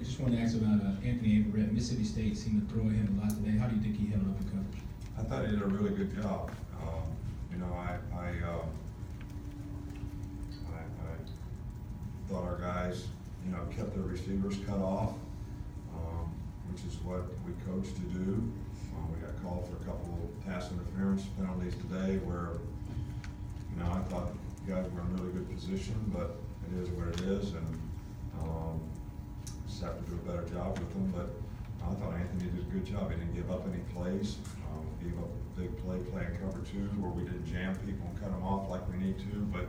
just wanted to ask about Anthony Averett. Mississippi State seemed to throw at him a lot today. How do you think he held up in coverage? I thought he did a really good job. I thought our guys, kept their receivers cut off, which is what we coach to do. We got called for a couple of pass interference penalties today where, I thought the guys were in a really good position, but it is what it is, and just have to do a better job with them. But I thought Anthony did a good job. He didn't give up any plays. Gave up a big play playing cover two where we didn't jam people and cut them off like we need to. But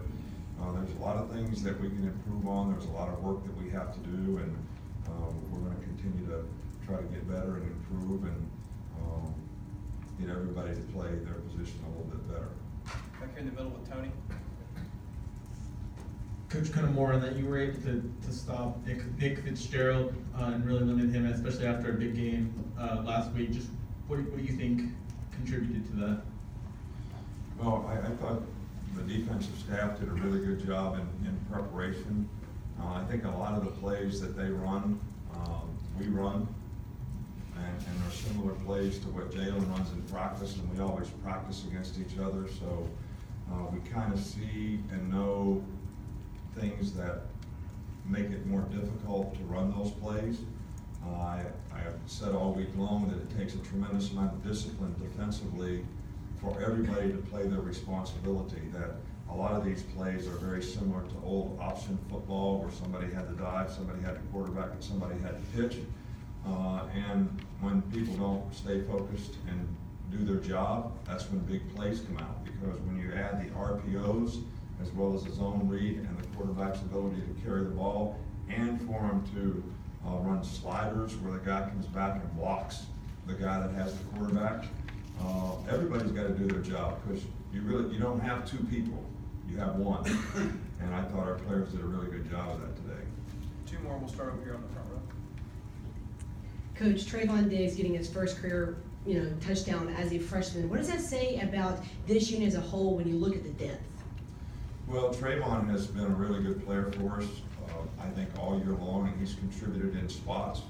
there's a lot of things that we can improve on. There's a lot of work that we have to do, and we're going to continue to try to get better and improve and get everybody to play their position a little bit better. Back here in the middle with Tony. Coach, kind of more on that, you were able to stop Nick Fitzgerald and really limit him, especially after a big game last week. Just what do you think contributed to that? Well, I thought the defensive staff did a really good job in preparation. I think a lot of the plays that they run, we run, and they're similar plays to what Jalen runs in practice, and we always practice against each other. So we kind of see and know things that make it more difficult to run those plays. I have said all week long that it takes a tremendous amount of discipline defensively for everybody to play their responsibility, that a lot of these plays are very similar to old option football where somebody had to dive, somebody had to quarterback, and somebody had to pitch. And when people don't stay focused and do their job, that's when big plays come out, because when you add the RPOs as well as the zone read and the quarterback's ability to carry the ball, and for him to run sliders where the guy comes back and blocks the guy that has the quarterback. Everybody's got to do their job, because you don't have two people, you have one. And I thought our players did a really good job of that today. Two more, we'll start over here on the front row. Coach, Trayvon Davis getting his first career touchdown as a freshman. What does that say about this unit as a whole when you look at the depth? Well, Trayvon has been a really good player for us, I think all year long, and he's contributed in spots.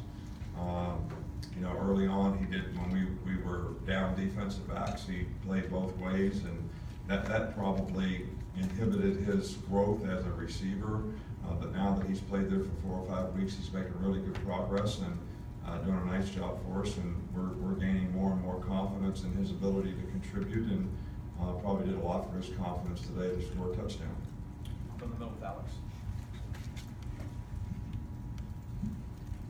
Early on, he did, when we were down defensive backs, he played both ways, and that probably inhibited his growth as a receiver. But now that he's played there for 4 or 5 weeks, he's making really good progress and doing a nice job for us, and we're gaining more and more confidence in his ability to contribute, and probably did a lot for his confidence today to score a touchdown. From the middle with Alex.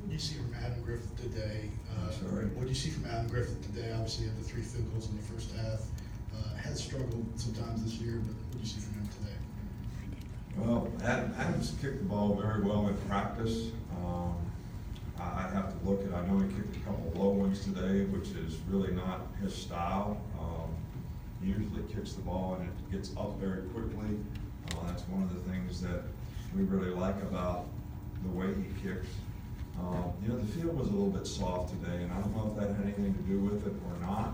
What do you see from Adam Griffith today? Sorry. What do you see from Adam Griffith today? Obviously, he had the 3 field goals in the first half. Has struggled sometimes this year, but what do you see from him today? Well, Adam's kicked the ball very well in practice. I have to look at, I know he kicked a couple of low ones today, which is really not his style. He usually kicks the ball and it gets up very quickly. That's one of the things that we really like about the way he kicks. The field was a little bit soft today, and I don't know if that had anything to do with it or not.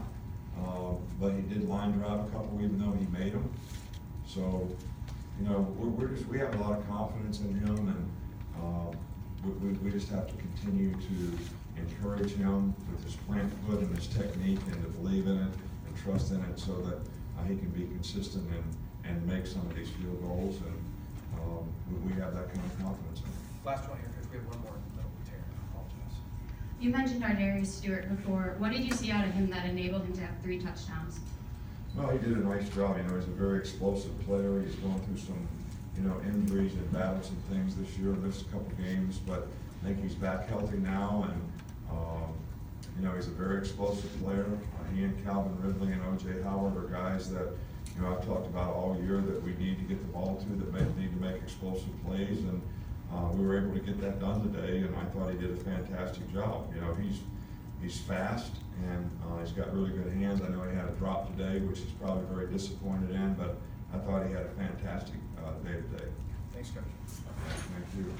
But he did line drive a couple, even though he made them. So, we have a lot of confidence in him, and we just have to continue to encourage him with his plant foot and his technique, and to believe in it and trust in it, so that he can be consistent and make some of these field goals. And we have that kind of confidence in him. Last one here, because we have one more in the middle with Terry. I apologize. You mentioned WR Darrius Stewart before. What did you see out of him that enabled him to have 3 touchdowns? Well, he did a nice job. He's a very explosive player. He's going through some, injuries and battles and things this year. Missed a couple games, but I think he's back healthy now, and he's a very explosive player. He and Calvin Ridley and O.J. Howard are guys that I've talked about all year that we need to get the ball to, that need to make explosive plays, and we were able to get that done today. And I thought he did a fantastic job. He's fast, and he's got really good hands. I know he had a drop today, which he's probably very disappointed in, but I thought he had a fantastic day today. Thanks, Coach. Thank you.